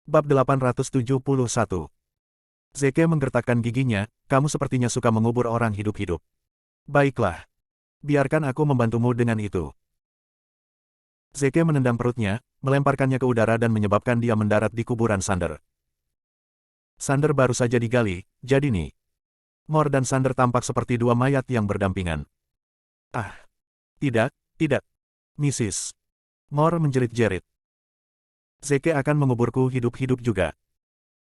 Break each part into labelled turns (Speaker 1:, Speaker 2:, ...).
Speaker 1: Bab 871. Zeke menggertakkan giginya, kamu sepertinya suka mengubur orang hidup-hidup. Baiklah. Biarkan aku membantumu dengan itu. Zeke menendang perutnya, melemparkannya ke udara dan menyebabkan dia mendarat di kuburan Sander. Sander baru saja digali, jadi nih. Mor dan Sander tampak seperti dua mayat yang berdampingan. Ah. Tidak, tidak. Mrs. Mor menjerit-jerit. Zeke akan menguburku hidup-hidup juga.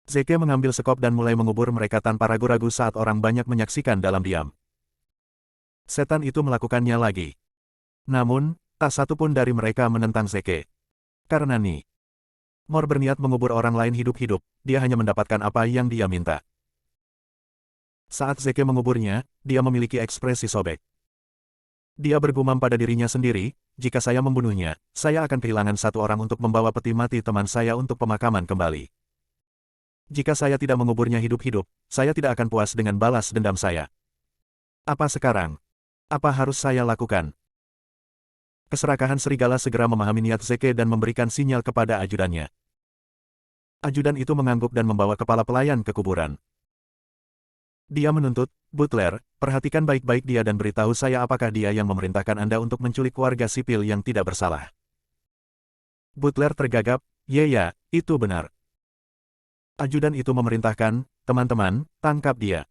Speaker 1: Zeke mengambil sekop dan mulai mengubur mereka tanpa ragu-ragu saat orang banyak menyaksikan dalam diam. Setan itu melakukannya lagi. Namun, tak satu pun dari mereka menentang Zeke. Karena nih, Mor berniat mengubur orang lain hidup-hidup, dia hanya mendapatkan apa yang dia minta. Saat Zeke menguburnya, dia memiliki ekspresi sobek. Dia bergumam pada dirinya sendiri, jika saya membunuhnya, saya akan kehilangan satu orang untuk membawa peti mati teman saya untuk pemakaman kembali. Jika saya tidak menguburnya hidup-hidup, saya tidak akan puas dengan balas dendam saya. Apa sekarang? Apa harus saya lakukan? Keserakahan serigala segera memahami niat Zeke dan memberikan sinyal kepada ajudannya. Ajudan itu mengangguk dan membawa kepala pelayan ke kuburan. Dia menuntut, Butler, perhatikan baik-baik dia dan beritahu saya apakah dia yang memerintahkan Anda untuk menculik warga sipil yang tidak bersalah. Butler tergagap, ya, itu benar. Ajudan itu memerintahkan, teman-teman, tangkap dia.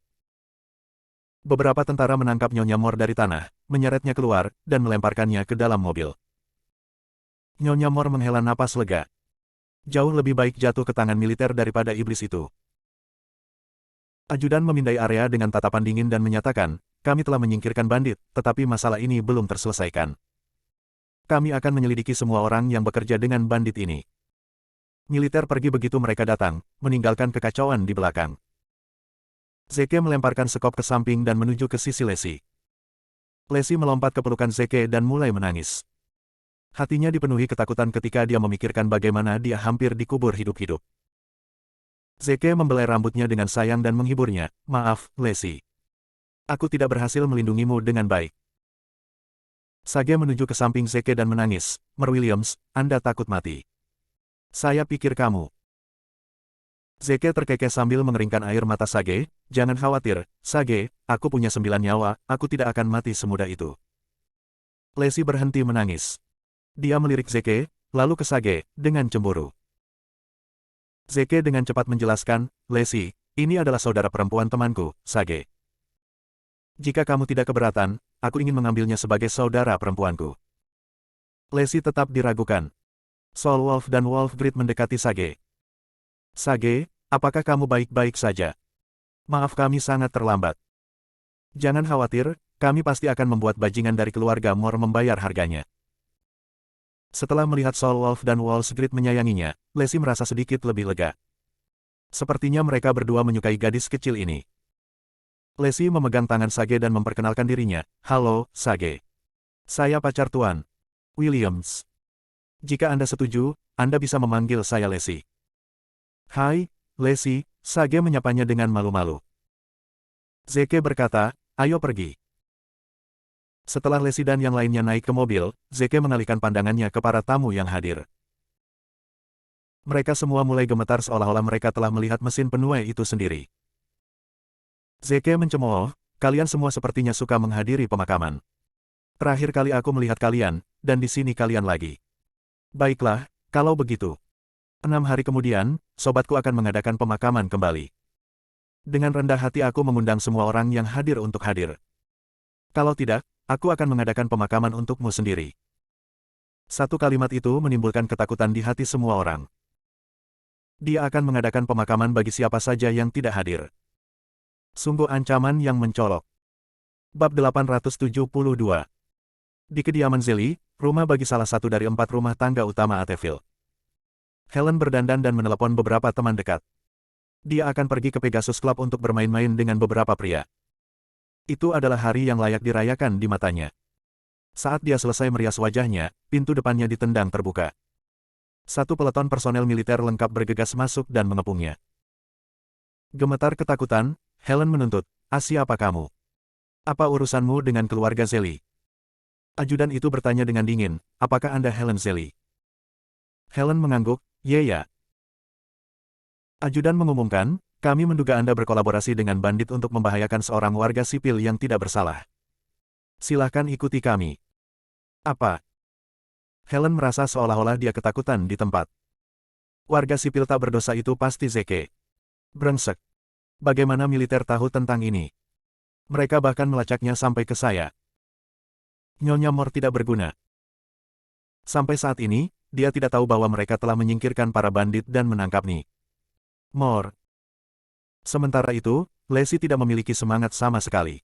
Speaker 1: Beberapa tentara menangkap Nyonya Mor dari tanah, menyeretnya keluar, dan melemparkannya ke dalam mobil. Nyonya Mor menghela napas lega. Jauh lebih baik jatuh ke tangan militer daripada iblis itu. Ajudan memindai area dengan tatapan dingin dan menyatakan, kami telah menyingkirkan bandit, tetapi masalah ini belum terselesaikan. Kami akan menyelidiki semua orang yang bekerja dengan bandit ini. Militer pergi begitu mereka datang, meninggalkan kekacauan di belakang. Zeke melemparkan sekop ke samping dan menuju ke sisi Lesi. Lesi melompat ke pelukan Zeke dan mulai menangis. Hatinya dipenuhi ketakutan ketika dia memikirkan bagaimana dia hampir dikubur hidup-hidup. Zeke membelai rambutnya dengan sayang dan menghiburnya, maaf, Lesi. Aku tidak berhasil melindungimu dengan baik. Sage menuju ke samping Zeke dan menangis, Mer Williams, Anda takut mati. Saya pikir kamu. Zeke terkekeh sambil mengeringkan air mata Sage, jangan khawatir, Sage, aku punya 9 nyawa, aku tidak akan mati semudah itu. Lesi berhenti menangis. Dia melirik Zeke, lalu ke Sage, dengan cemburu. Zeke dengan cepat menjelaskan, Lesi, ini adalah saudara perempuan temanku, Sage. Jika kamu tidak keberatan, aku ingin mengambilnya sebagai saudara perempuanku. Lesi tetap diragukan. Soul Wolf dan Wolfgrid mendekati Sage. Sage, apakah kamu baik-baik saja? Maaf kami sangat terlambat. Jangan khawatir, kami pasti akan membuat bajingan dari keluarga Mor membayar harganya. Setelah melihat Soul Wolf dan Wolfgrid menyayanginya, Lesi merasa sedikit lebih lega. Sepertinya mereka berdua menyukai gadis kecil ini. Lesi memegang tangan Sage dan memperkenalkan dirinya, halo, Sage. Saya pacar Tuan Williams. Jika Anda setuju, Anda bisa memanggil saya Lesi. Hai, Lesi, Sage menyapanya dengan malu-malu. Zeke berkata, ayo pergi. Setelah Lesi dan yang lainnya naik ke mobil, Zeke mengalihkan pandangannya ke para tamu yang hadir. Mereka semua mulai gemetar seolah-olah mereka telah melihat mesin penuai itu sendiri. Zeke mencemooh, kalian semua sepertinya suka menghadiri pemakaman. Terakhir kali aku melihat kalian, dan di sini kalian lagi. Baiklah, kalau begitu. 6 hari kemudian, sobatku akan mengadakan pemakaman kembali. Dengan rendah hati aku mengundang semua orang yang hadir untuk hadir. Kalau tidak, aku akan mengadakan pemakaman untukmu sendiri. Satu kalimat itu menimbulkan ketakutan di hati semua orang. Dia akan mengadakan pemakaman bagi siapa saja yang tidak hadir. Sungguh ancaman yang mencolok. Bab 872. Di kediaman Zeli, rumah bagi salah satu dari 4 rumah tangga utama Ateville. Helen berdandan dan menelepon beberapa teman dekat. Dia akan pergi ke Pegasus Club untuk bermain-main dengan beberapa pria. Itu adalah hari yang layak dirayakan di matanya. Saat dia selesai merias wajahnya, pintu depannya ditendang terbuka. Satu peleton personel militer lengkap bergegas masuk dan mengepungnya. Gemetar ketakutan, Helen menuntut, siapa kamu? Apa urusanmu dengan keluarga Zeli? Ajudan itu bertanya dengan dingin, apakah Anda Helen Zeli? Helen mengangguk, ya. Ajudan mengumumkan, kami menduga Anda berkolaborasi dengan bandit untuk membahayakan seorang warga sipil yang tidak bersalah. Silahkan ikuti kami. Apa? Helen merasa seolah-olah dia ketakutan di tempat. Warga sipil tak berdosa itu pasti Zeke. Brengsek. Bagaimana militer tahu tentang ini? Mereka bahkan melacaknya sampai ke saya. Nyonya Mor tidak berguna. Sampai saat ini, dia tidak tahu bahwa mereka telah menyingkirkan para bandit dan menangkap Ni Mor. Sementara itu, Lacey tidak memiliki semangat sama sekali.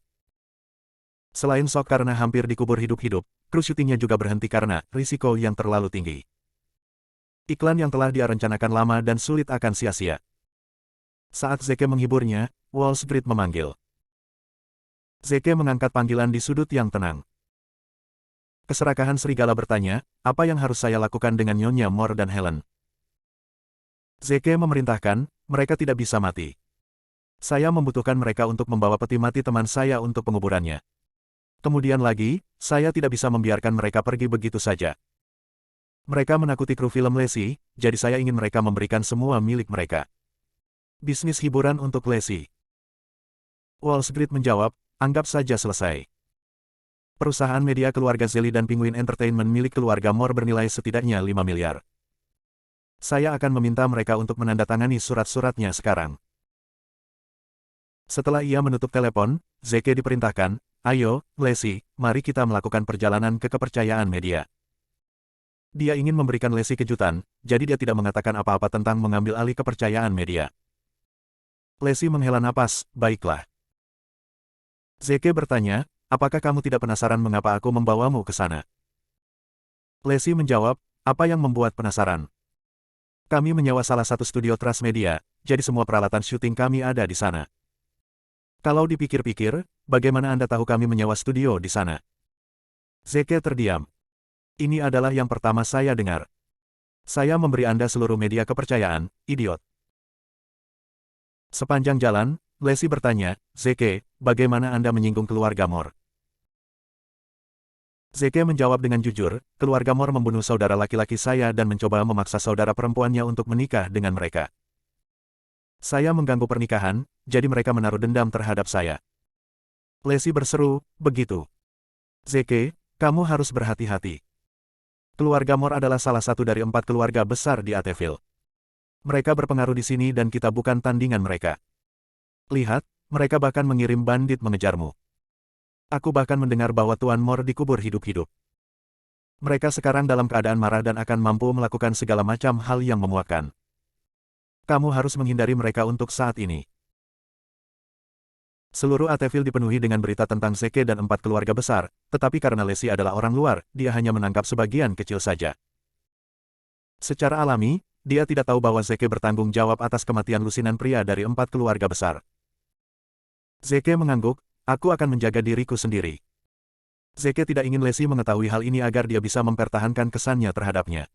Speaker 1: Selain shock karena hampir dikubur hidup-hidup, kru syutingnya juga berhenti karena risiko yang terlalu tinggi. Iklan yang telah dia rencanakan lama dan sulit akan sia-sia. Saat Zeke menghiburnya, Wall Street memanggil. Zeke mengangkat panggilan di sudut yang tenang. Keserakahan serigala bertanya, apa yang harus saya lakukan dengan Nyonya Mor dan Helen? Zeke memerintahkan, mereka tidak bisa mati. Saya membutuhkan mereka untuk membawa peti mati teman saya untuk penguburannya. Kemudian lagi, saya tidak bisa membiarkan mereka pergi begitu saja. Mereka menakuti kru film Lacey, jadi saya ingin mereka memberikan semua milik mereka. Bisnis hiburan untuk Lacey. Wall Street menjawab, anggap saja selesai. Perusahaan media keluarga Zelly dan Penguin Entertainment milik keluarga Mor bernilai setidaknya 5 miliar. Saya akan meminta mereka untuk menandatangani surat-suratnya sekarang. Setelah ia menutup telepon, Zeke diperintahkan, ayo, Lacey, mari kita melakukan perjalanan ke kepercayaan media. Dia ingin memberikan Lacey kejutan, jadi dia tidak mengatakan apa-apa tentang mengambil alih kepercayaan media. Lacey menghela napas, baiklah. Zeke bertanya, apakah kamu tidak penasaran mengapa aku membawamu ke sana? Lacey menjawab, apa yang membuat penasaran? Kami menyewa salah satu studio Trust Media, jadi semua peralatan syuting kami ada di sana. Kalau dipikir-pikir, bagaimana Anda tahu kami menyewa studio di sana? Zeke terdiam. Ini adalah yang pertama saya dengar. Saya memberi Anda seluruh media kepercayaan, idiot. Sepanjang jalan, Lacey bertanya, Zeke, bagaimana Anda menyinggung keluarga Mor? Zeke menjawab dengan jujur, keluarga Mor membunuh saudara laki-laki saya dan mencoba memaksa saudara perempuannya untuk menikah dengan mereka. Saya mengganggu pernikahan, jadi mereka menaruh dendam terhadap saya. Lacey berseru, begitu. Zeke, kamu harus berhati-hati. Keluarga Mor adalah salah satu dari 4 keluarga besar di Ateville. Mereka berpengaruh di sini dan kita bukan tandingan mereka. Lihat, mereka bahkan mengirim bandit mengejarmu. Aku bahkan mendengar bahwa Tuan Mor dikubur hidup-hidup. Mereka sekarang dalam keadaan marah dan akan mampu melakukan segala macam hal yang memuakkan. Kamu harus menghindari mereka untuk saat ini. Seluruh Ateville dipenuhi dengan berita tentang Zeke dan 4 keluarga besar, tetapi karena Lacey adalah orang luar, dia hanya menangkap sebagian kecil saja. Secara alami, dia tidak tahu bahwa Zeke bertanggung jawab atas kematian lusinan pria dari 4 keluarga besar. Zeke mengangguk, aku akan menjaga diriku sendiri. Zeke tidak ingin Lacey mengetahui hal ini agar dia bisa mempertahankan kesannya terhadapnya.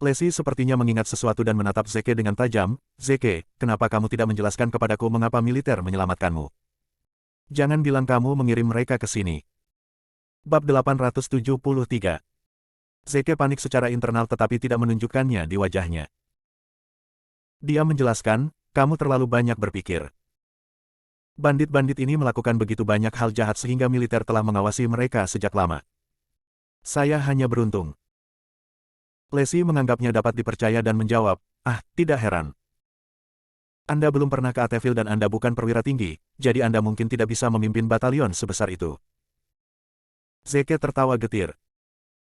Speaker 1: Lacey sepertinya mengingat sesuatu dan menatap Zeke dengan tajam, Zeke, kenapa kamu tidak menjelaskan kepadaku mengapa militer menyelamatkanmu? Jangan bilang kamu mengirim mereka ke sini. Bab 873. Zeke panik secara internal tetapi tidak menunjukkannya di wajahnya. Dia menjelaskan, kamu terlalu banyak berpikir. Bandit-bandit ini melakukan begitu banyak hal jahat sehingga militer telah mengawasi mereka sejak lama. Saya hanya beruntung. Lacey menganggapnya dapat dipercaya dan menjawab, tidak heran. Anda belum pernah ke Ateville dan Anda bukan perwira tinggi, jadi Anda mungkin tidak bisa memimpin batalion sebesar itu. Zeke tertawa getir.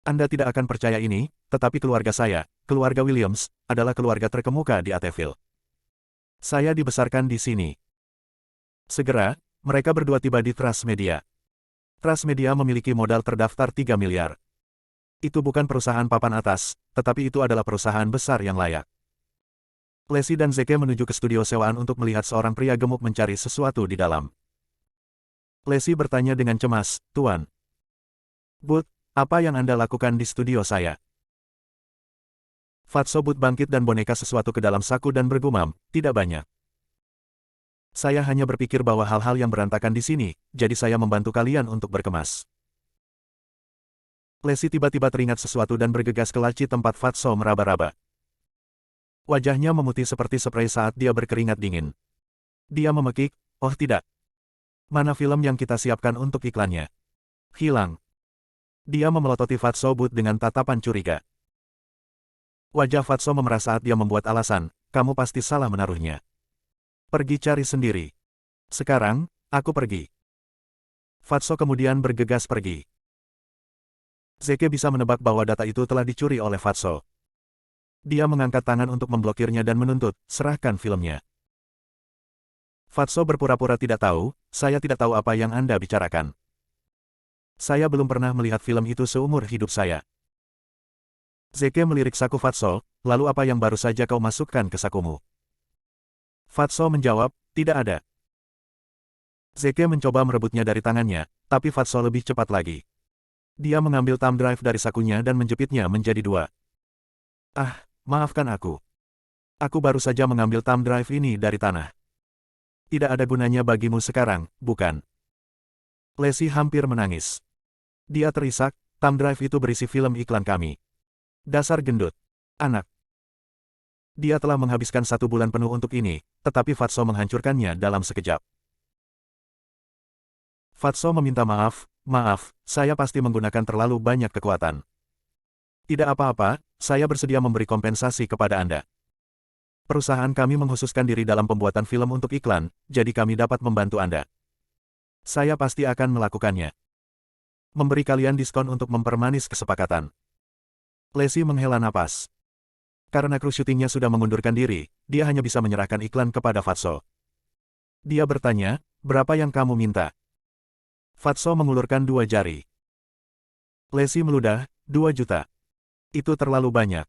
Speaker 1: Anda tidak akan percaya ini, tetapi keluarga saya, keluarga Williams, adalah keluarga terkemuka di Ateville. Saya dibesarkan di sini. Segera, mereka berdua tiba di Trust Media. Trust Media memiliki modal terdaftar 3 miliar. Itu bukan perusahaan papan atas, tetapi itu adalah perusahaan besar yang layak. Lacey dan Zeke menuju ke studio sewaan untuk melihat seorang pria gemuk mencari sesuatu di dalam. Lacey bertanya dengan cemas, Tuan. Booth, apa yang Anda lakukan di studio saya? Fatso Booth bangkit dan boneka sesuatu ke dalam saku dan bergumam, tidak banyak. Saya hanya berpikir bahwa hal-hal yang berantakan di sini, jadi saya membantu kalian untuk berkemas. Lacey tiba-tiba teringat sesuatu dan bergegas ke laci tempat Fatso meraba-raba. Wajahnya memutih seperti sprei saat dia berkeringat dingin. Dia memekik, oh tidak. Mana film yang kita siapkan untuk iklannya? Hilang. Dia memelototi Fatso But dengan tatapan curiga. Wajah Fatso memerah saat dia membuat alasan, kamu pasti salah menaruhnya. Pergi cari sendiri. Sekarang, aku pergi. Fatso kemudian bergegas pergi. Zeke bisa menebak bahwa data itu telah dicuri oleh Fatso. Dia mengangkat tangan untuk memblokirnya dan menuntut, serahkan filmnya. Fatso berpura-pura tidak tahu, saya tidak tahu apa yang Anda bicarakan. Saya belum pernah melihat film itu seumur hidup saya. Zeke melirik saku Fatso, lalu apa yang baru saja kau masukkan ke sakumu? Fatso menjawab, tidak ada. Zeke mencoba merebutnya dari tangannya, tapi Fatso lebih cepat lagi. Dia mengambil thumb drive dari sakunya dan menjepitnya menjadi dua. Ah, maafkan aku. Aku baru saja mengambil thumb drive ini dari tanah. Tidak ada gunanya bagimu sekarang, bukan? Lacey hampir menangis. Dia terisak, thumb drive itu berisi film iklan kami. Dasar gendut. Anak. Dia telah menghabiskan 1 bulan penuh untuk ini, tetapi Fatso menghancurkannya dalam sekejap. Fatso meminta maaf, saya pasti menggunakan terlalu banyak kekuatan. Tidak apa-apa, saya bersedia memberi kompensasi kepada Anda. Perusahaan kami mengkhususkan diri dalam pembuatan film untuk iklan, jadi kami dapat membantu Anda. Saya pasti akan melakukannya. Memberi kalian diskon untuk mempermanis kesepakatan. Lacey menghela napas. Karena kru syutingnya sudah mengundurkan diri, dia hanya bisa menyerahkan iklan kepada Fatso. Dia bertanya, berapa yang kamu minta? Fatso mengulurkan 2 jari. Lacey meludah, 2 juta. Itu terlalu banyak.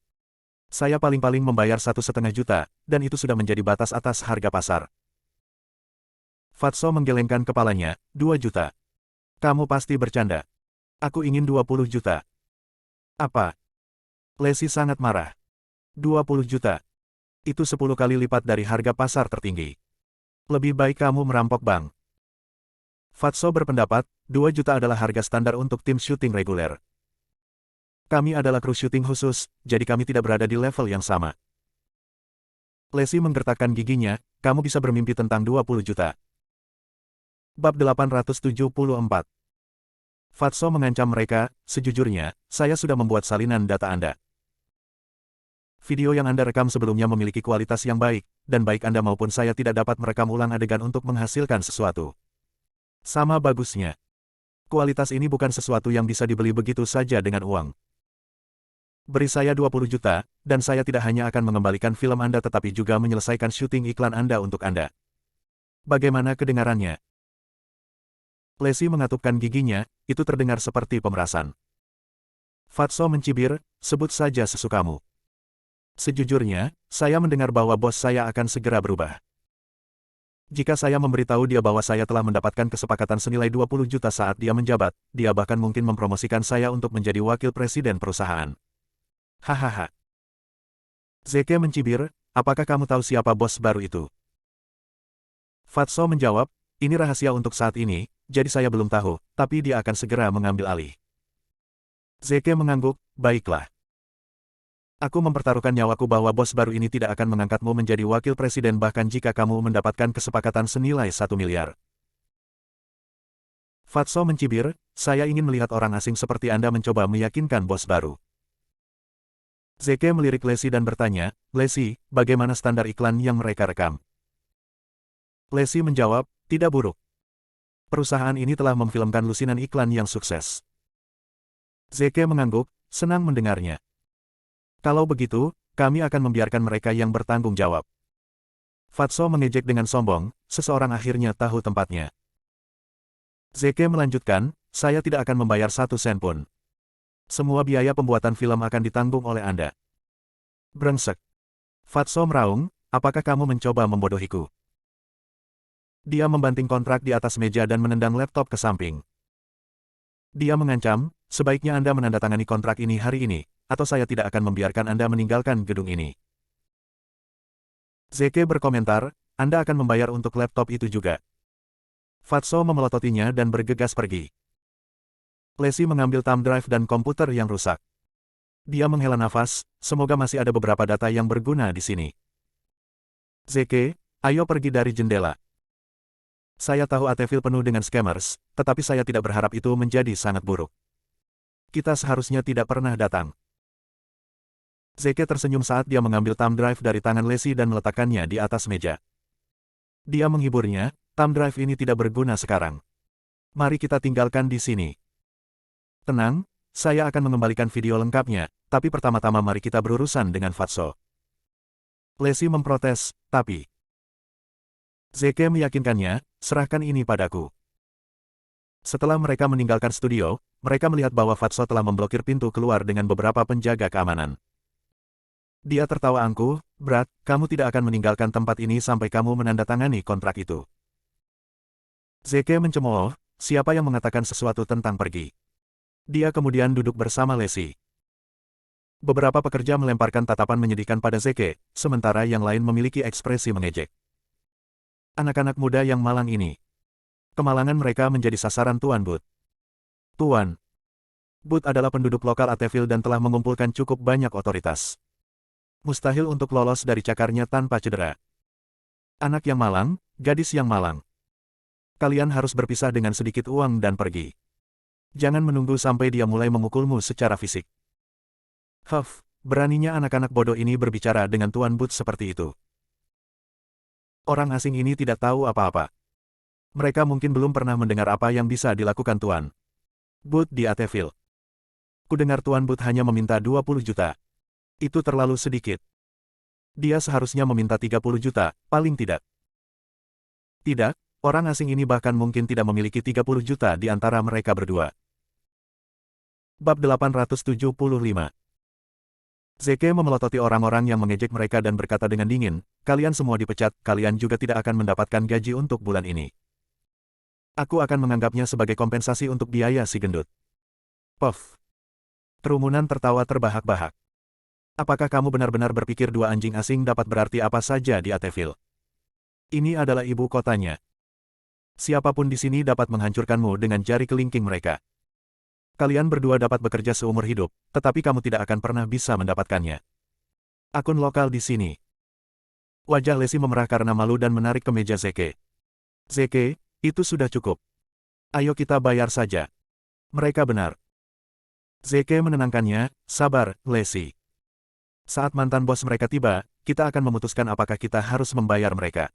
Speaker 1: Saya paling-paling membayar 1,5 juta, dan itu sudah menjadi batas atas harga pasar. Fatso menggelengkan kepalanya, 2 juta. Kamu pasti bercanda. Aku ingin 20 juta. Apa? Lacey sangat marah. 20 juta. Itu 10 kali lipat dari harga pasar tertinggi. Lebih baik kamu merampok bank. Fatso berpendapat, 2 juta adalah harga standar untuk tim syuting reguler. Kami adalah kru syuting khusus, jadi kami tidak berada di level yang sama. Lacey menggertakkan giginya, kamu bisa bermimpi tentang 20 juta. Bab 874. Fatso mengancam mereka, sejujurnya, saya sudah membuat salinan data Anda. Video yang Anda rekam sebelumnya memiliki kualitas yang baik, dan baik Anda maupun saya tidak dapat merekam ulang adegan untuk menghasilkan sesuatu. Sama bagusnya. Kualitas ini bukan sesuatu yang bisa dibeli begitu saja dengan uang. Beri saya 20 juta, dan saya tidak hanya akan mengembalikan film Anda tetapi juga menyelesaikan syuting iklan Anda untuk Anda. Bagaimana kedengarannya? Lacey mengatupkan giginya, itu terdengar seperti pemerasan. Fatso mencibir, sebut saja sesukamu. Sejujurnya, saya mendengar bahwa bos saya akan segera berubah. Jika saya memberitahu dia bahwa saya telah mendapatkan kesepakatan senilai 20 juta saat dia menjabat, dia bahkan mungkin mempromosikan saya untuk menjadi wakil presiden perusahaan. Hahaha. Zeke mencibir, apakah kamu tahu siapa bos baru itu? Fatso menjawab, ini rahasia untuk saat ini, jadi saya belum tahu, tapi dia akan segera mengambil alih. Zeke mengangguk, baiklah. Aku mempertaruhkan nyawaku bahwa bos baru ini tidak akan mengangkatmu menjadi wakil presiden bahkan jika kamu mendapatkan kesepakatan senilai 1 miliar. Fatso mencibir, saya ingin melihat orang asing seperti Anda mencoba meyakinkan bos baru. Zeke melirik Lacey dan bertanya, Lacey, bagaimana standar iklan yang mereka rekam? Lacey menjawab, tidak buruk. Perusahaan ini telah memfilmkan lusinan iklan yang sukses. Zeke mengangguk, senang mendengarnya. Kalau begitu, kami akan membiarkan mereka yang bertanggung jawab. Fatso mengejek dengan sombong, seseorang akhirnya tahu tempatnya. Zeke melanjutkan, saya tidak akan membayar 1 sen pun. Semua biaya pembuatan film akan ditanggung oleh Anda. Brengsek. Fatso meraung, apakah kamu mencoba membodohiku? Dia membanting kontrak di atas meja dan menendang laptop ke samping. Dia mengancam, sebaiknya Anda menandatangani kontrak ini hari ini, atau saya tidak akan membiarkan Anda meninggalkan gedung ini. Zeke berkomentar, Anda akan membayar untuk laptop itu juga. Fatso memelototinya dan bergegas pergi. Lacey mengambil thumb drive dan komputer yang rusak. Dia menghela nafas, semoga masih ada beberapa data yang berguna di sini. Zeke, ayo pergi dari jendela. Saya tahu Ateville penuh dengan scammers, tetapi saya tidak berharap itu menjadi sangat buruk. Kita seharusnya tidak pernah datang. Zeke tersenyum saat dia mengambil thumb drive dari tangan Lacey dan meletakkannya di atas meja. Dia menghiburnya, thumb drive ini tidak berguna sekarang. Mari kita tinggalkan di sini. Tenang, saya akan mengembalikan video lengkapnya, tapi pertama-tama mari kita berurusan dengan Fatso. Lacey memprotes, tapi... Zeke meyakinkannya, serahkan ini padaku. Setelah mereka meninggalkan studio, mereka melihat bahwa Fatso telah memblokir pintu keluar dengan beberapa penjaga keamanan. Dia tertawa angkuh, Brad, kamu tidak akan meninggalkan tempat ini sampai kamu menandatangani kontrak itu. Zeke mencemooh, siapa yang mengatakan sesuatu tentang pergi. Dia kemudian duduk bersama Lacey. Beberapa pekerja melemparkan tatapan menyedihkan pada Zeke, sementara yang lain memiliki ekspresi mengejek. Anak-anak muda yang malang ini. Kemalangan mereka menjadi sasaran Tuan Booth. Tuan Booth adalah penduduk lokal Ateville dan telah mengumpulkan cukup banyak otoritas. Mustahil untuk lolos dari cakarnya tanpa cedera. Anak yang malang, gadis yang malang. Kalian harus berpisah dengan sedikit uang dan pergi. Jangan menunggu sampai dia mulai memukulmu secara fisik. Huff, beraninya anak-anak bodoh ini berbicara dengan Tuan Booth seperti itu. Orang asing ini tidak tahu apa-apa. Mereka mungkin belum pernah mendengar apa yang bisa dilakukan Tuan Booth di Ateville. Kudengar Tuan Booth hanya meminta 20 juta. Itu terlalu sedikit. Dia seharusnya meminta 30 juta, paling tidak. Tidak, orang asing ini bahkan mungkin tidak memiliki 30 juta di antara mereka berdua. Bab 875. Zeke memelototi orang-orang yang mengejek mereka dan berkata dengan dingin, kalian semua dipecat, kalian juga tidak akan mendapatkan gaji untuk bulan ini. Aku akan menganggapnya sebagai kompensasi untuk biaya si gendut. Puff. Kerumunan tertawa terbahak-bahak. Apakah kamu benar-benar berpikir dua anjing asing dapat berarti apa saja di Ateville? Ini adalah ibu kotanya. Siapapun di sini dapat menghancurkanmu dengan jari kelingking mereka. Kalian berdua dapat bekerja seumur hidup, tetapi kamu tidak akan pernah bisa mendapatkannya. Akun lokal di sini. Wajah Lacey memerah karena malu dan menarik ke meja Zeke. Zeke, itu sudah cukup. Ayo kita bayar saja. Mereka benar. Zeke menenangkannya, sabar, Lacey. Saat mantan bos mereka tiba, kita akan memutuskan apakah kita harus membayar mereka.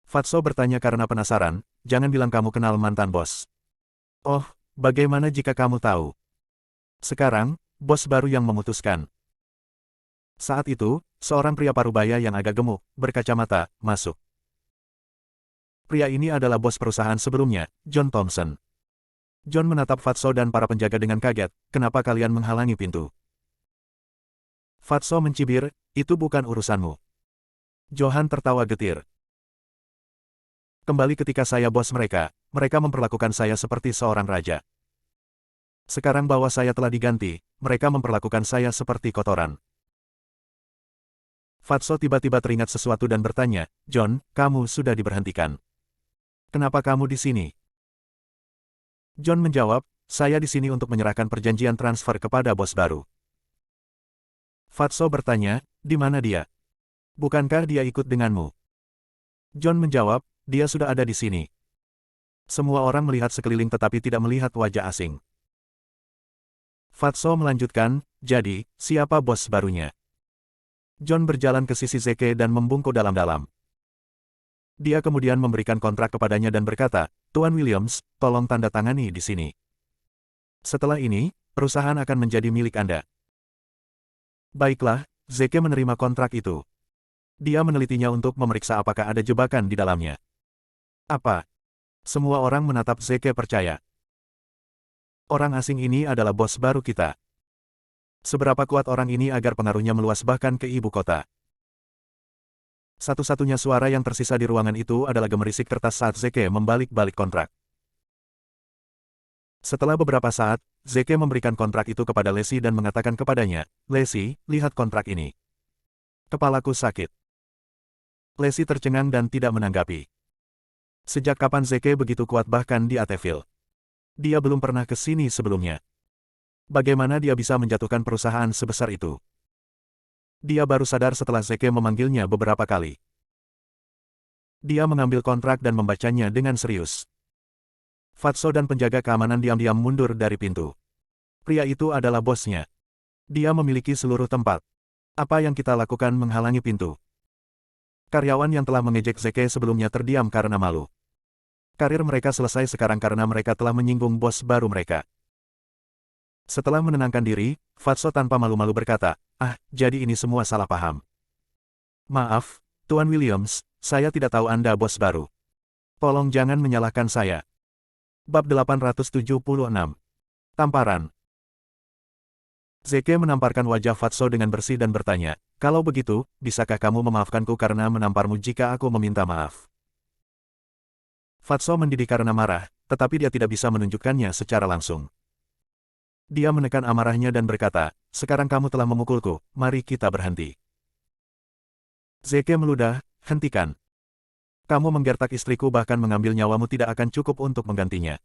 Speaker 1: Fatso bertanya karena penasaran, jangan bilang kamu kenal mantan bos. Oh, bagaimana jika kamu tahu? Sekarang, bos baru yang memutuskan. Saat itu, seorang pria parubaya yang agak gemuk, berkacamata, masuk. Pria ini adalah bos perusahaan sebelumnya, John Thompson. John menatap Fatso dan para penjaga dengan kaget, kenapa kalian menghalangi pintu? Fatso mencibir, itu bukan urusanmu. Johan tertawa getir. Kembali ketika saya bos mereka, mereka memperlakukan saya seperti seorang raja. Sekarang bahwa saya telah diganti, mereka memperlakukan saya seperti kotoran. Fatso tiba-tiba teringat sesuatu dan bertanya, John, kamu sudah diberhentikan. Kenapa kamu di sini? John menjawab, saya di sini untuk menyerahkan perjanjian transfer kepada bos baru. Fatso bertanya, di mana dia? Bukankah dia ikut denganmu? John menjawab, dia sudah ada di sini. Semua orang melihat sekeliling tetapi tidak melihat wajah asing. Fatso melanjutkan, jadi, siapa bos barunya? John berjalan ke sisi Zeke dan membungkuk dalam-dalam. Dia kemudian memberikan kontrak kepadanya dan berkata, Tuan Williams, tolong tanda tangani di sini. Setelah ini, perusahaan akan menjadi milik Anda. Baiklah, Zeke menerima kontrak itu. Dia menelitinya untuk memeriksa apakah ada jebakan di dalamnya. Apa? Semua orang menatap Zeke percaya. Orang asing ini adalah bos baru kita. Seberapa kuat orang ini agar pengaruhnya meluas bahkan ke ibu kota? Satu-satunya suara yang tersisa di ruangan itu adalah gemerisik kertas saat Zeke membalik-balik kontrak. Setelah beberapa saat, Zeke memberikan kontrak itu kepada Lacey dan mengatakan kepadanya, Lacey, lihat kontrak ini. Kepalaku sakit. Lacey tercengang dan tidak menanggapi. Sejak kapan Zeke begitu kuat bahkan di Ateville? Dia belum pernah ke sini sebelumnya. Bagaimana dia bisa menjatuhkan perusahaan sebesar itu? Dia baru sadar setelah Zeke memanggilnya beberapa kali. Dia mengambil kontrak dan membacanya dengan serius. Fatso dan penjaga keamanan diam-diam mundur dari pintu. Pria itu adalah bosnya. Dia memiliki seluruh tempat. Apa yang kita lakukan menghalangi pintu? Karyawan yang telah mengejek Zeke sebelumnya terdiam karena malu. Karir mereka selesai sekarang karena mereka telah menyinggung bos baru mereka. Setelah menenangkan diri, Fatso tanpa malu-malu berkata, jadi ini semua salah paham. Maaf, Tuan Williams, saya tidak tahu Anda bos baru. Tolong jangan menyalahkan saya. Bab 876. Tamparan. Zeke menamparkan wajah Fatso dengan bersih dan bertanya, kalau begitu, bisakah kamu memaafkanku karena menamparmu jika aku meminta maaf? Fatso mendidih karena marah, tetapi dia tidak bisa menunjukkannya secara langsung. Dia menekan amarahnya dan berkata, sekarang kamu telah memukulku, mari kita berhenti. Zeke meludah, hentikan. Kamu menggertak istriku bahkan mengambil nyawamu tidak akan cukup untuk menggantinya.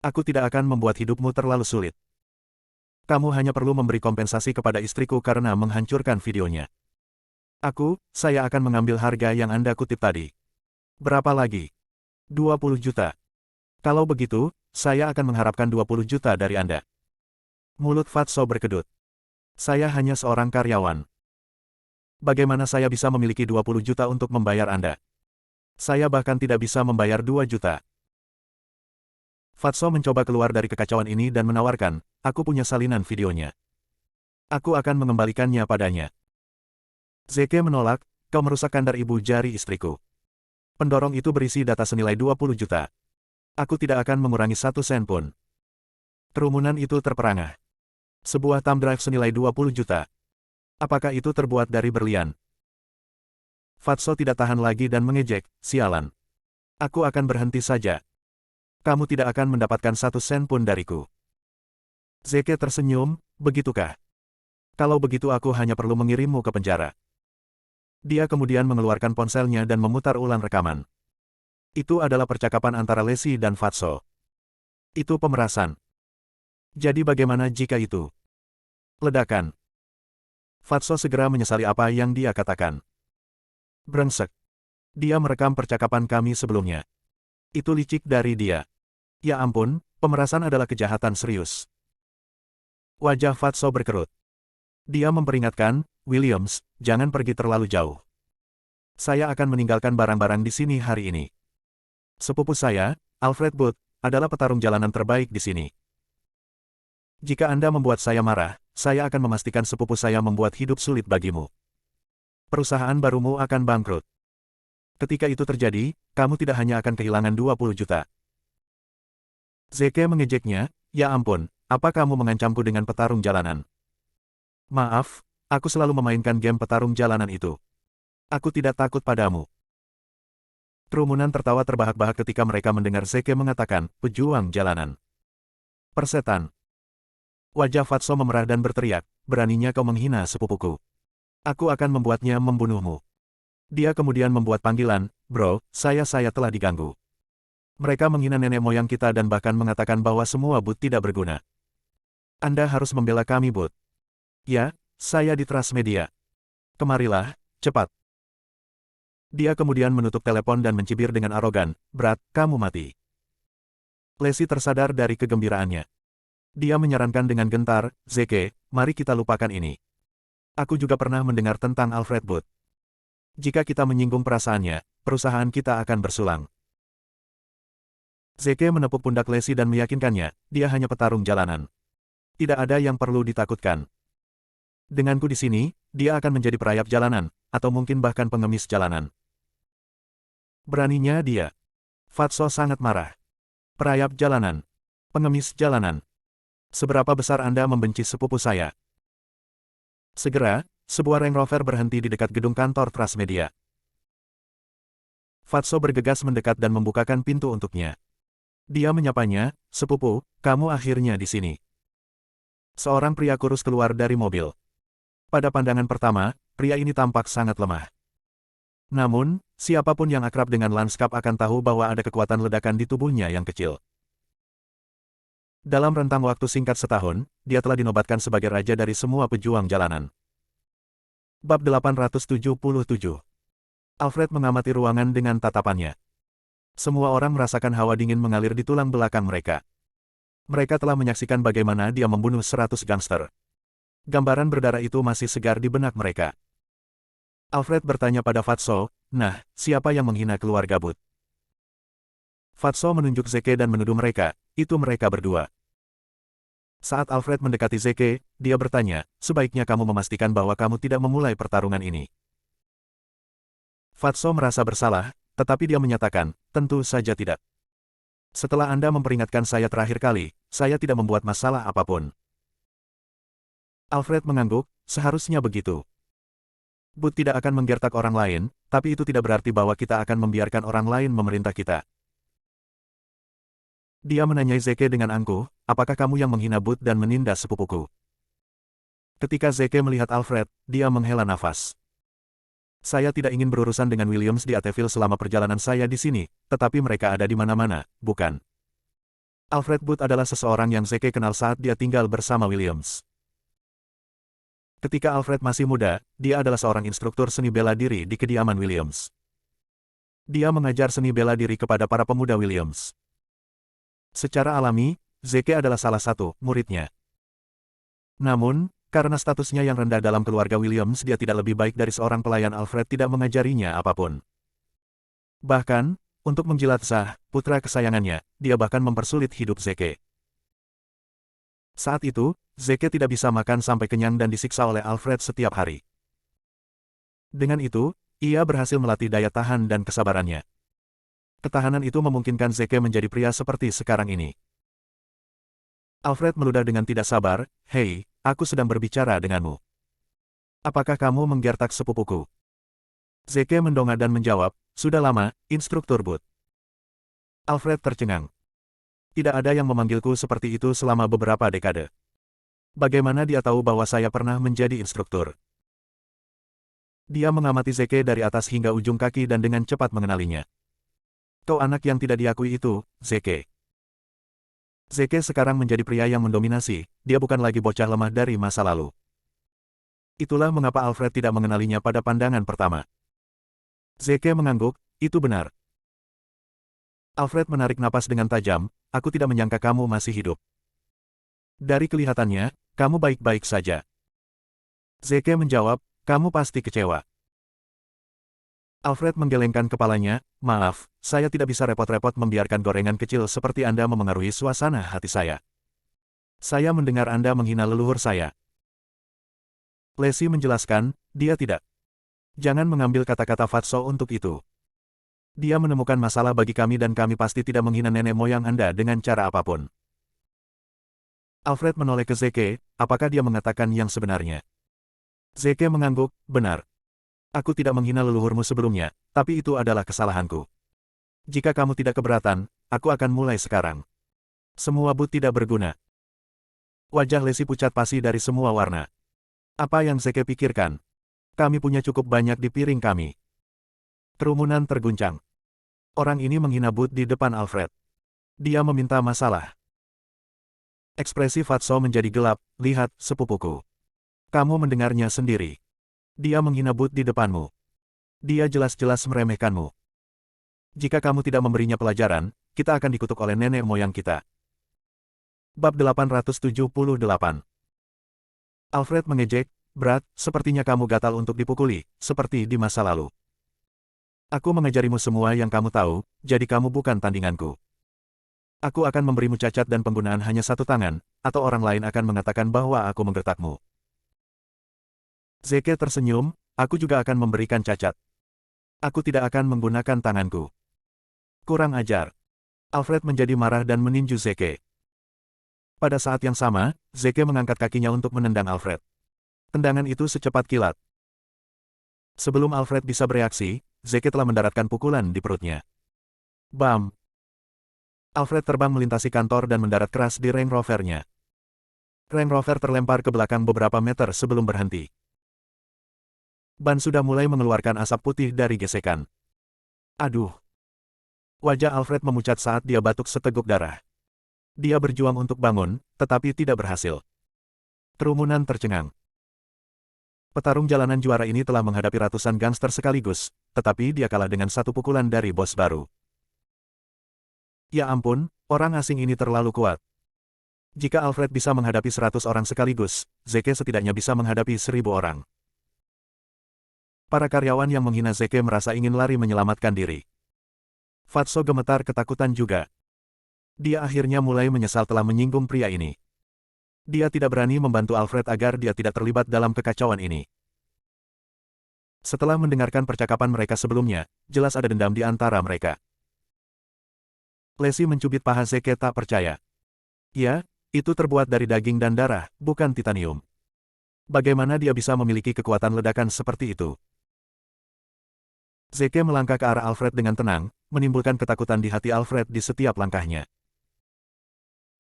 Speaker 1: Aku tidak akan membuat hidupmu terlalu sulit. Kamu hanya perlu memberi kompensasi kepada istriku karena menghancurkan videonya. Saya akan mengambil harga yang Anda kutip tadi. Berapa lagi? 20 juta. Kalau begitu, saya akan mengharapkan 20 juta dari Anda. Mulut Fatso berkedut. Saya hanya seorang karyawan. Bagaimana saya bisa memiliki 20 juta untuk membayar Anda? Saya bahkan tidak bisa membayar 2 juta. Fatso mencoba keluar dari kekacauan ini dan menawarkan, aku punya salinan videonya. Aku akan mengembalikannya padanya. Zeke menolak, kau merusak kandar ibu jari istriku. Pendorong itu berisi data senilai 20 juta. Aku tidak akan mengurangi 1 sen pun. Kerumunan itu terperangah. Sebuah thumb drive senilai 20 juta. Apakah itu terbuat dari berlian? Fatso tidak tahan lagi dan mengejek, sialan. Aku akan berhenti saja. Kamu tidak akan mendapatkan 1 sen pun dariku. Zeke tersenyum, begitukah? Kalau begitu aku hanya perlu mengirimmu ke penjara. Dia kemudian mengeluarkan ponselnya dan memutar ulang rekaman. Itu adalah percakapan antara Lacey dan Fatso. Itu pemerasan. Jadi bagaimana jika itu? Ledakan. Fatso segera menyesali apa yang dia katakan. Brengsek. Dia merekam percakapan kami sebelumnya. Itu licik dari dia. Ya ampun, pemerasan adalah kejahatan serius. Wajah Fatso berkerut. Dia memperingatkan, Williams, jangan pergi terlalu jauh. Saya akan meninggalkan barang-barang di sini hari ini. Sepupu saya, Alfred Booth, adalah petarung jalanan terbaik di sini. Jika Anda membuat saya marah, saya akan memastikan sepupu saya membuat hidup sulit bagimu. Perusahaan barumu akan bangkrut. Ketika itu terjadi, kamu tidak hanya akan kehilangan 20 juta. Zeke mengejeknya, ya ampun, apa kamu mengancamku dengan petarung jalanan? Maaf, aku selalu memainkan game petarung jalanan itu. Aku tidak takut padamu. Kerumunan tertawa terbahak-bahak ketika mereka mendengar Zeke mengatakan, pejuang jalanan. Persetan. Wajah Fatso memerah dan berteriak, beraninya kau menghina sepupuku. Aku akan membuatnya membunuhmu. Dia kemudian membuat panggilan, bro, saya telah diganggu. Mereka menghina nenek moyang kita dan bahkan mengatakan bahwa semua Booth tidak berguna. Anda harus membela kami, Booth. Ya, saya di Transmedia. Kemarilah, cepat. Dia kemudian menutup telepon dan mencibir dengan arogan, Brad, kamu mati. Lacey tersadar dari kegembiraannya. Dia menyarankan dengan gentar, Zeke, mari kita lupakan ini. Aku juga pernah mendengar tentang Alfred Booth. Jika kita menyinggung perasaannya, perusahaan kita akan bersulang. Zeke menepuk pundak Lacey dan meyakinkannya, dia hanya petarung jalanan. Tidak ada yang perlu ditakutkan. Denganku di sini, dia akan menjadi perayap jalanan, atau mungkin bahkan pengemis jalanan. Beraninya dia. Fatso sangat marah. Perayap jalanan. Pengemis jalanan. Seberapa besar Anda membenci sepupu saya? Segera, sebuah Range Rover berhenti di dekat gedung kantor Transmedia. Fatso bergegas mendekat dan membukakan pintu untuknya. Dia menyapanya, sepupu, kamu akhirnya di sini. Seorang pria kurus keluar dari mobil. Pada pandangan pertama, pria ini tampak sangat lemah. Namun, siapapun yang akrab dengan Lanskap akan tahu bahwa ada kekuatan ledakan di tubuhnya yang kecil. Dalam rentang waktu singkat setahun, dia telah dinobatkan sebagai raja dari semua pejuang jalanan. Bab 877. Alfred mengamati ruangan dengan tatapannya. Semua orang merasakan hawa dingin mengalir di tulang belakang mereka. Mereka telah menyaksikan bagaimana dia membunuh 100 gangster. Gambaran berdarah itu masih segar di benak mereka. Alfred bertanya pada Fatso, "Nah, siapa yang menghina keluarga Booth?" Fatso menunjuk Zeke dan menuduh mereka, "Itu mereka berdua." Saat Alfred mendekati Zeke, dia bertanya, "Sebaiknya kamu memastikan bahwa kamu tidak memulai pertarungan ini." Fatso merasa bersalah, tetapi dia menyatakan, "Tentu saja tidak. Setelah Anda memperingatkan saya terakhir kali, saya tidak membuat masalah apapun." Alfred mengangguk, "Seharusnya begitu. Booth tidak akan menggertak orang lain, tapi itu tidak berarti bahwa kita akan membiarkan orang lain memerintah kita." Dia menanyai Zeke dengan angkuh, "Apakah kamu yang menghina Booth dan menindas sepupuku?" Ketika Zeke melihat Alfred, dia menghela nafas. "Saya tidak ingin berurusan dengan Williams di Ateville selama perjalanan saya di sini, tetapi mereka ada di mana-mana, bukan?" Alfred Booth adalah seseorang yang Zeke kenal saat dia tinggal bersama Williams. Ketika Alfred masih muda, dia adalah seorang instruktur seni bela diri di kediaman Williams. Dia mengajar seni bela diri kepada para pemuda Williams. Secara alami, Zeke adalah salah satu muridnya. Namun, karena statusnya yang rendah dalam keluarga Williams, dia tidak lebih baik dari seorang pelayan. Alfred tidak mengajarinya apapun. Bahkan, untuk menjilat Zah, putra kesayangannya, dia bahkan mempersulit hidup Zeke. Saat itu, Zeke tidak bisa makan sampai kenyang dan disiksa oleh Alfred setiap hari. Dengan itu, ia berhasil melatih daya tahan dan kesabarannya. Ketahanan itu memungkinkan Zeke menjadi pria seperti sekarang ini. Alfred meludah dengan tidak sabar, "Hei, aku sedang berbicara denganmu. Apakah kamu menggertak sepupuku?" Zeke mendongak dan menjawab, "Sudah lama, Instruktur Booth." Alfred tercengang. "Tidak ada yang memanggilku seperti itu selama beberapa dekade. Bagaimana dia tahu bahwa saya pernah menjadi instruktur?" Dia mengamati Zeke dari atas hingga ujung kaki dan dengan cepat mengenalinya. "Kau anak yang tidak diakui itu, Zeke." Zeke sekarang menjadi pria yang mendominasi, dia bukan lagi bocah lemah dari masa lalu. Itulah mengapa Alfred tidak mengenalinya pada pandangan pertama. Zeke mengangguk, "Itu benar." Alfred menarik napas dengan tajam, "Aku tidak menyangka kamu masih hidup. Dari kelihatannya, kamu baik-baik saja." Zeke menjawab, "Kamu pasti kecewa." Alfred menggelengkan kepalanya, "Maaf, saya tidak bisa repot-repot membiarkan gorengan kecil seperti Anda memengaruhi suasana hati saya. Saya mendengar Anda menghina leluhur saya." Lacey menjelaskan, "Dia tidak. Jangan mengambil kata-kata Fatso untuk itu. Dia menemukan masalah bagi kami dan kami pasti tidak menghina nenek moyang Anda dengan cara apapun." Alfred menoleh ke Zeke, "Apakah dia mengatakan yang sebenarnya?" Zeke mengangguk, "Benar. Aku tidak menghina leluhurmu sebelumnya, tapi itu adalah kesalahanku. Jika kamu tidak keberatan, aku akan mulai sekarang." Semua but tidak berguna. Wajah Lacey pucat pasi dari semua warna. "Apa yang Zeke pikirkan? Kami punya cukup banyak di piring kami." Kerumunan terguncang. Orang ini menghina Booth di depan Alfred. Dia meminta masalah. Ekspresi Fatso menjadi gelap, "Lihat, sepupuku. Kamu mendengarnya sendiri. Dia menghina Booth di depanmu. Dia jelas-jelas meremehkanmu. Jika kamu tidak memberinya pelajaran, kita akan dikutuk oleh nenek moyang kita." Bab 878. Alfred mengejek, "Berat, sepertinya kamu gatal untuk dipukuli, seperti di masa lalu. Aku mengajarimu semua yang kamu tahu, jadi kamu bukan tandinganku. Aku akan memberimu cacat dan penggunaan hanya satu tangan, atau orang lain akan mengatakan bahwa aku menggertakmu." Zeke tersenyum, "Aku juga akan memberikan cacat. Aku tidak akan menggunakan tanganku." "Kurang ajar." Alfred menjadi marah dan meninju Zeke. Pada saat yang sama, Zeke mengangkat kakinya untuk menendang Alfred. Tendangan itu secepat kilat. Sebelum Alfred bisa bereaksi, Zeke telah mendaratkan pukulan di perutnya. Bam! Alfred terbang melintasi kantor dan mendarat keras di Range Rover-nya. Range Rover terlempar ke belakang beberapa meter sebelum berhenti. Ban sudah mulai mengeluarkan asap putih dari gesekan. "Aduh!" Wajah Alfred memucat saat dia batuk seteguk darah. Dia berjuang untuk bangun, tetapi tidak berhasil. Kerumunan tercengang. Petarung jalanan juara ini telah menghadapi ratusan gangster sekaligus, tetapi dia kalah dengan satu pukulan dari bos baru. Ya ampun, orang asing ini terlalu kuat. Jika Alfred bisa menghadapi 100 orang sekaligus, Zeke setidaknya bisa menghadapi 1000 orang. Para karyawan yang menghina Zeke merasa ingin lari menyelamatkan diri. Fatso gemetar ketakutan juga. Dia akhirnya mulai menyesal telah menyinggung pria ini. Dia tidak berani membantu Alfred agar dia tidak terlibat dalam kekacauan ini. Setelah mendengarkan percakapan mereka sebelumnya, jelas ada dendam di antara mereka. Lesi mencubit paha Zeke tak percaya. Ya, itu terbuat dari daging dan darah, bukan titanium. Bagaimana dia bisa memiliki kekuatan ledakan seperti itu? Zeke melangkah ke arah Alfred dengan tenang, menimbulkan ketakutan di hati Alfred di setiap langkahnya.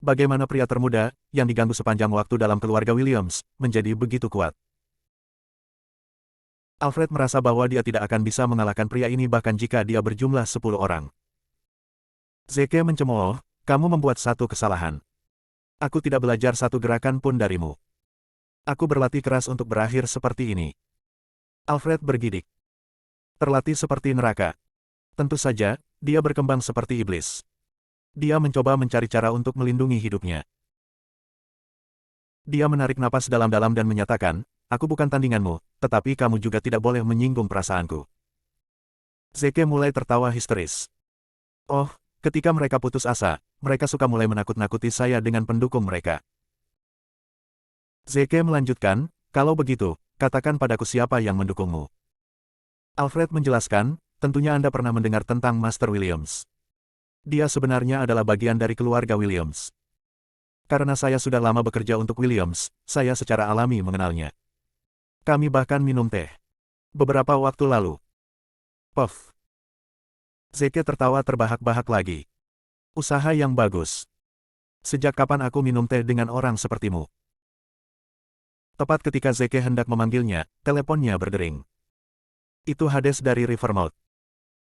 Speaker 1: Bagaimana pria termuda, yang diganggu sepanjang waktu dalam keluarga Williams, menjadi begitu kuat? Alfred merasa bahwa dia tidak akan bisa mengalahkan pria ini bahkan jika dia berjumlah 10 orang. Zeke mencemooh, kamu membuat satu kesalahan. Aku tidak belajar satu gerakan pun darimu. Aku berlatih keras untuk berakhir seperti ini. Alfred bergidik. Terlatih seperti neraka. Tentu saja, dia berkembang seperti iblis. Dia mencoba mencari cara untuk melindungi hidupnya. Dia menarik napas dalam-dalam dan menyatakan, aku bukan tandinganmu, tetapi kamu juga tidak boleh menyinggung perasaanku. Zeke mulai tertawa histeris. Oh, ketika mereka putus asa, mereka suka mulai menakut-nakuti saya dengan pendukung mereka. Zeke melanjutkan, kalau begitu, katakan padaku siapa yang mendukungmu. Alfred menjelaskan, tentunya Anda pernah mendengar tentang Master Williams. Dia sebenarnya adalah bagian dari keluarga Williams. Karena saya sudah lama bekerja untuk Williams, saya secara alami mengenalnya. Kami bahkan minum teh. Beberapa waktu lalu. Puff. Zeke tertawa terbahak-bahak lagi. Usaha yang bagus. Sejak kapan aku minum teh dengan orang sepertimu? Tepat ketika Zeke hendak memanggilnya, teleponnya berdering. Itu Hades dari Rivermouth.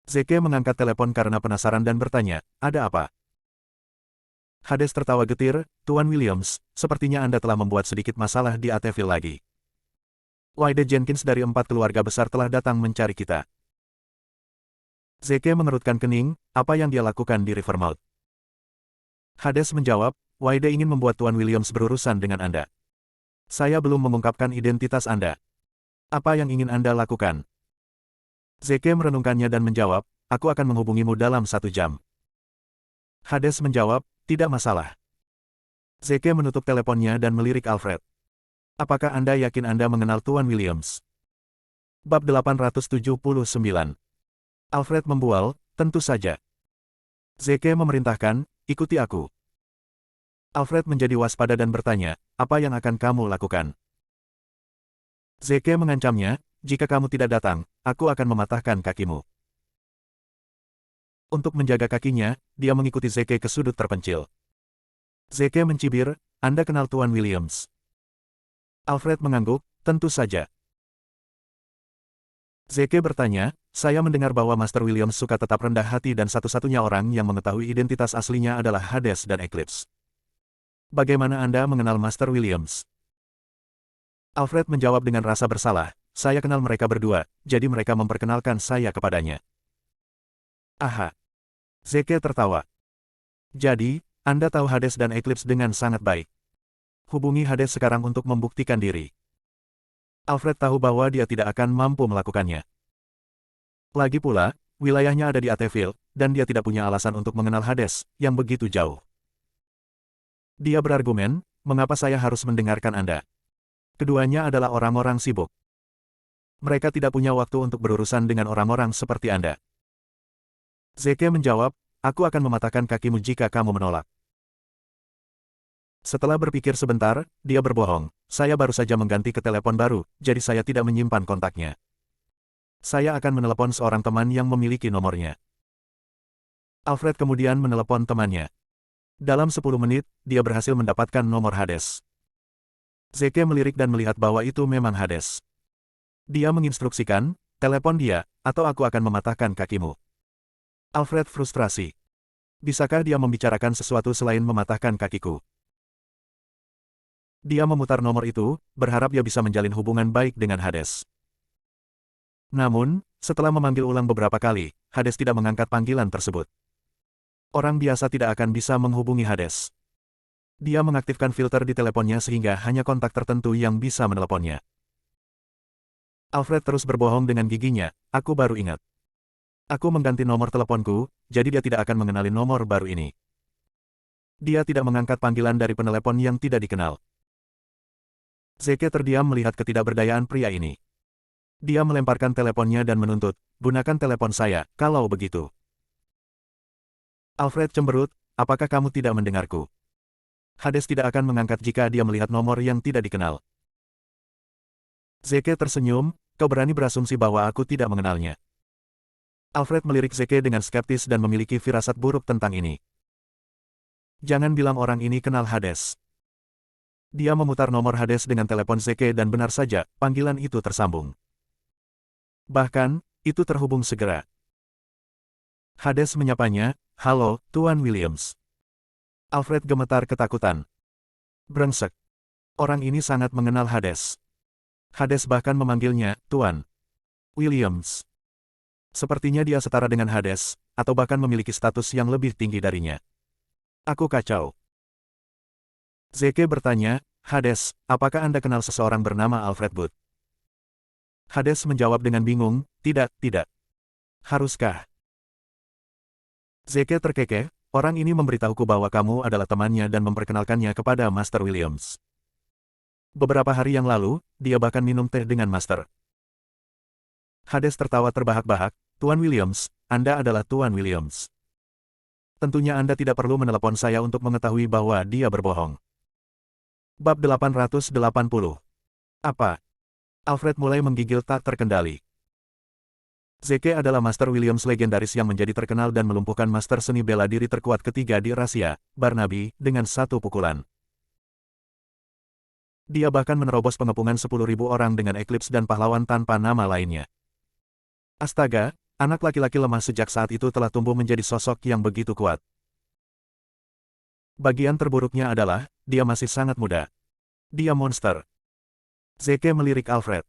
Speaker 1: Zeke mengangkat telepon karena penasaran dan bertanya, ada apa? Hades tertawa getir, Tuan Williams, sepertinya Anda telah membuat sedikit masalah di Ateville lagi. Wayde Jenkins dari 4 keluarga besar telah datang mencari kita. Zeke mengerutkan kening, apa yang dia lakukan di Rivermouth? Hades menjawab, Wayde ingin membuat Tuan Williams berurusan dengan Anda. Saya belum mengungkapkan identitas Anda. Apa yang ingin Anda lakukan? Zeke merenungkannya dan menjawab, aku akan menghubungimu dalam 1 jam. Hades menjawab, tidak masalah. Zeke menutup teleponnya dan melirik Alfred. Apakah Anda yakin Anda mengenal Tuan Williams? Bab 879. Alfred membual, tentu saja. Zeke memerintahkan, ikuti aku. Alfred menjadi waspada dan bertanya, apa yang akan kamu lakukan? Zeke mengancamnya, jika kamu tidak datang, aku akan mematahkan kakimu. Untuk menjaga kakinya, dia mengikuti Zeke ke sudut terpencil. Zeke mencibir, Anda kenal Tuan Williams? Alfred mengangguk, tentu saja. Zeke bertanya, saya mendengar bahwa Master Williams suka tetap rendah hati dan satu-satunya orang yang mengetahui identitas aslinya adalah Hades dan Eclipse. Bagaimana Anda mengenal Master Williams? Alfred menjawab dengan rasa bersalah, saya kenal mereka berdua, jadi mereka memperkenalkan saya kepadanya. Aha. Zeke tertawa. Jadi, Anda tahu Hades dan Eclipse dengan sangat baik. Hubungi Hades sekarang untuk membuktikan diri. Alfred tahu bahwa dia tidak akan mampu melakukannya. Lagi pula, wilayahnya ada di Ateville, dan dia tidak punya alasan untuk mengenal Hades, yang begitu jauh. Dia berargumen, mengapa saya harus mendengarkan Anda? Keduanya adalah orang-orang sibuk. Mereka tidak punya waktu untuk berurusan dengan orang-orang seperti Anda. Zeke menjawab, aku akan mematahkan kakimu jika kamu menolak. Setelah berpikir sebentar, dia berbohong, saya baru saja mengganti ke telepon baru, jadi saya tidak menyimpan kontaknya. Saya akan menelepon seorang teman yang memiliki nomornya. Alfred kemudian menelepon temannya. Dalam 10 menit, dia berhasil mendapatkan nomor Hades. Zeke melirik dan melihat bahwa itu memang Hades. Dia menginstruksikan, telepon dia, atau aku akan mematahkan kakimu. Alfred frustrasi. Bisakah dia membicarakan sesuatu selain mematahkan kakiku? Dia memutar nomor itu, berharap dia bisa menjalin hubungan baik dengan Hades. Namun, setelah memanggil ulang beberapa kali, Hades tidak mengangkat panggilan tersebut. Orang biasa tidak akan bisa menghubungi Hades. Dia mengaktifkan filter di teleponnya sehingga hanya kontak tertentu yang bisa meneleponnya. Alfred terus berbohong dengan giginya, aku baru ingat. Aku mengganti nomor teleponku, jadi dia tidak akan mengenali nomor baru ini. Dia tidak mengangkat panggilan dari penelepon yang tidak dikenal. Zeke terdiam melihat ketidakberdayaan pria ini. Dia melemparkan teleponnya dan menuntut, gunakan telepon saya, kalau begitu. Alfred cemberut, apakah kamu tidak mendengarku? Hades tidak akan mengangkat jika dia melihat nomor yang tidak dikenal. Zeke tersenyum, kau berani berasumsi bahwa aku tidak mengenalnya. Alfred melirik Zeke dengan skeptis dan memiliki firasat buruk tentang ini. Jangan bilang orang ini kenal Hades. Dia memutar nomor Hades dengan telepon Zeke dan benar saja, panggilan itu tersambung. Bahkan, itu terhubung segera. Hades menyapanya, halo, Tuan Williams. Alfred gemetar ketakutan. Brengsek. Orang ini sangat mengenal Hades. Hades bahkan memanggilnya, Tuan Williams. Sepertinya dia setara dengan Hades, atau bahkan memiliki status yang lebih tinggi darinya. Aku kacau. Zeke bertanya, Hades, apakah Anda kenal seseorang bernama Alfred Booth? Hades menjawab dengan bingung, tidak. Haruskah? Zeke terkekeh, orang ini memberitahuku bahwa kamu adalah temannya dan memperkenalkannya kepada Master Williams. Beberapa hari yang lalu, dia bahkan minum teh dengan Master. Hades tertawa terbahak-bahak, Tuan Williams, Anda adalah Tuan Williams. Tentunya Anda tidak perlu menelepon saya untuk mengetahui bahwa dia berbohong. Bab 880. Apa? Alfred mulai menggigil tak terkendali. Zeke adalah Master Williams legendaris yang menjadi terkenal dan melumpuhkan Master seni bela diri terkuat ketiga di Rahasia, Barnaby, dengan satu pukulan. Dia bahkan menerobos pengepungan 10.000 orang dengan Eclipse dan pahlawan tanpa nama lainnya. Astaga, anak laki-laki lemah sejak saat itu telah tumbuh menjadi sosok yang begitu kuat. Bagian terburuknya adalah, dia masih sangat muda. Dia monster. Zeke melirik Alfred.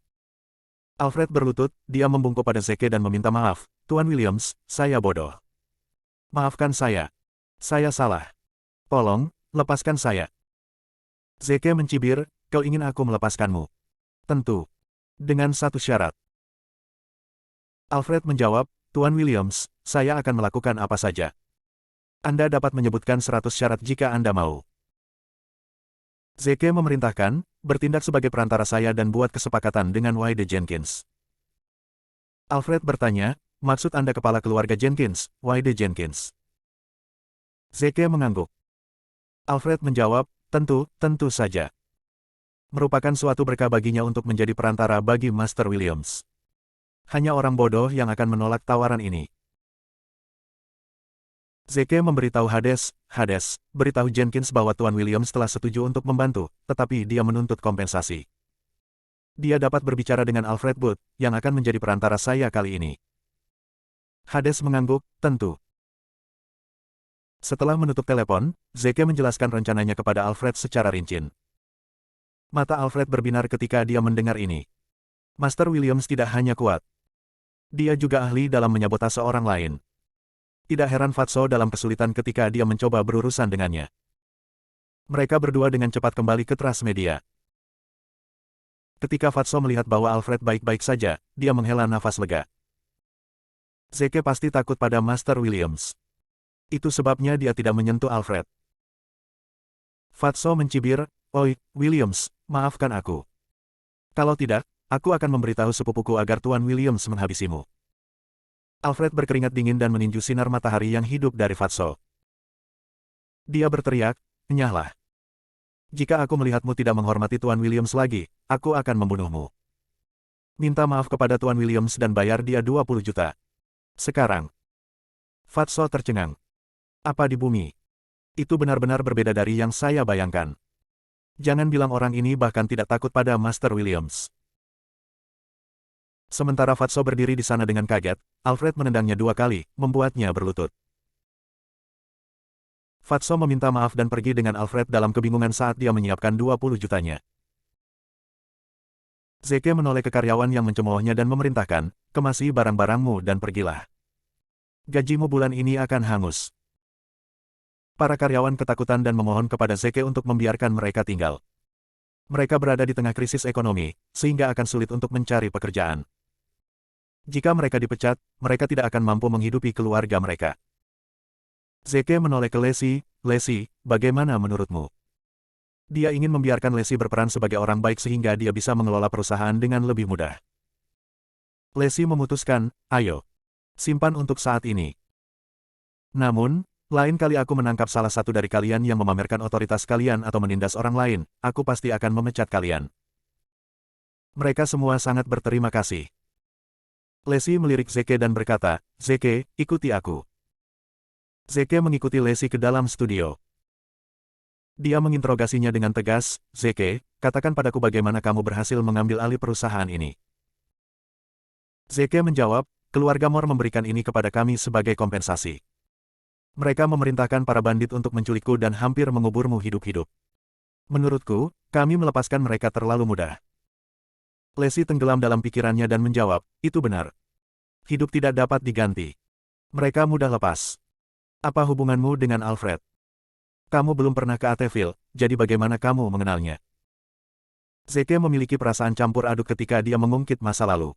Speaker 1: Alfred berlutut, dia membungkuk pada Zeke dan meminta maaf, Tuan Williams, saya bodoh. Maafkan saya. Saya salah. Tolong, lepaskan saya. Zeke mencibir, kau ingin aku melepaskanmu? Tentu. Dengan satu syarat. Alfred menjawab, Tuan Williams, saya akan melakukan apa saja. Anda dapat menyebutkan 100 syarat jika Anda mau. Zeke memerintahkan, bertindak sebagai perantara saya dan buat kesepakatan dengan Wade Jenkins. Alfred bertanya, maksud Anda kepala keluarga Jenkins, Wade Jenkins? Zeke mengangguk. Alfred menjawab, tentu saja. Merupakan suatu berkah baginya untuk menjadi perantara bagi Master Williams. Hanya orang bodoh yang akan menolak tawaran ini. Zeke memberitahu Hades, beritahu Jenkins bahwa Tuan Williams telah setuju untuk membantu, tetapi dia menuntut kompensasi. Dia dapat berbicara dengan Alfred Booth, yang akan menjadi perantara saya kali ini. Hades mengangguk, tentu. Setelah menutup telepon, Zeke menjelaskan rencananya kepada Alfred secara rinci. Mata Alfred berbinar ketika dia mendengar ini. Master Williams tidak hanya kuat. Dia juga ahli dalam menyabotase orang lain. Tidak heran Fatso dalam kesulitan ketika dia mencoba berurusan dengannya. Mereka berdua dengan cepat kembali ke Transmedia. Ketika Fatso melihat bahwa Alfred baik-baik saja, dia menghela nafas lega. Zeke pasti takut pada Master Williams. Itu sebabnya dia tidak menyentuh Alfred. Fatso mencibir, Oi, Williams, maafkan aku. Kalau tidak, aku akan memberitahu sepupuku agar Tuan Williams menghabisimu. Alfred berkeringat dingin dan meninju sinar matahari yang hidup dari Fatso. Dia berteriak, nyahlah. Jika aku melihatmu tidak menghormati Tuan Williams lagi, aku akan membunuhmu. Minta maaf kepada Tuan Williams dan bayar dia 20 juta. Sekarang. Fatso tercengang. Apa di bumi? Itu benar-benar berbeda dari yang saya bayangkan. Jangan bilang orang ini bahkan tidak takut pada Master Williams. Sementara Fatso berdiri di sana dengan kaget, Alfred menendangnya 2 kali, membuatnya berlutut. Fatso meminta maaf dan pergi dengan Alfred dalam kebingungan saat dia menyiapkan 20 jutanya. Zeke menoleh ke karyawan yang mencemoohnya dan memerintahkan, kemasi barang-barangmu dan pergilah. Gajimu bulan ini akan hangus. Para karyawan ketakutan dan memohon kepada Zeke untuk membiarkan mereka tinggal. Mereka berada di tengah krisis ekonomi, sehingga akan sulit untuk mencari pekerjaan. Jika mereka dipecat, mereka tidak akan mampu menghidupi keluarga mereka. Zeke menoleh ke Lacey, bagaimana menurutmu? Dia ingin membiarkan Lacey berperan sebagai orang baik sehingga dia bisa mengelola perusahaan dengan lebih mudah. Lacey memutuskan, ayo. Simpan untuk saat ini. Namun, lain kali aku menangkap salah satu dari kalian yang memamerkan otoritas kalian atau menindas orang lain, aku pasti akan memecat kalian. Mereka semua sangat berterima kasih. Lacey melirik Zeke dan berkata, Zeke, ikuti aku. Zeke mengikuti Lacey ke dalam studio. Dia menginterogasinya dengan tegas, Zeke, katakan padaku bagaimana kamu berhasil mengambil alih perusahaan ini. Zeke menjawab, keluarga Moore memberikan ini kepada kami sebagai kompensasi. Mereka memerintahkan para bandit untuk menculikku dan hampir menguburmu hidup-hidup. Menurutku, kami melepaskan mereka terlalu mudah. Lacey tenggelam dalam pikirannya dan menjawab, itu benar. Hidup tidak dapat diganti. Mereka mudah lepas. Apa hubunganmu dengan Alfred? Kamu belum pernah ke Ateville, jadi bagaimana kamu mengenalnya? Zeke memiliki perasaan campur aduk ketika dia mengungkit masa lalu.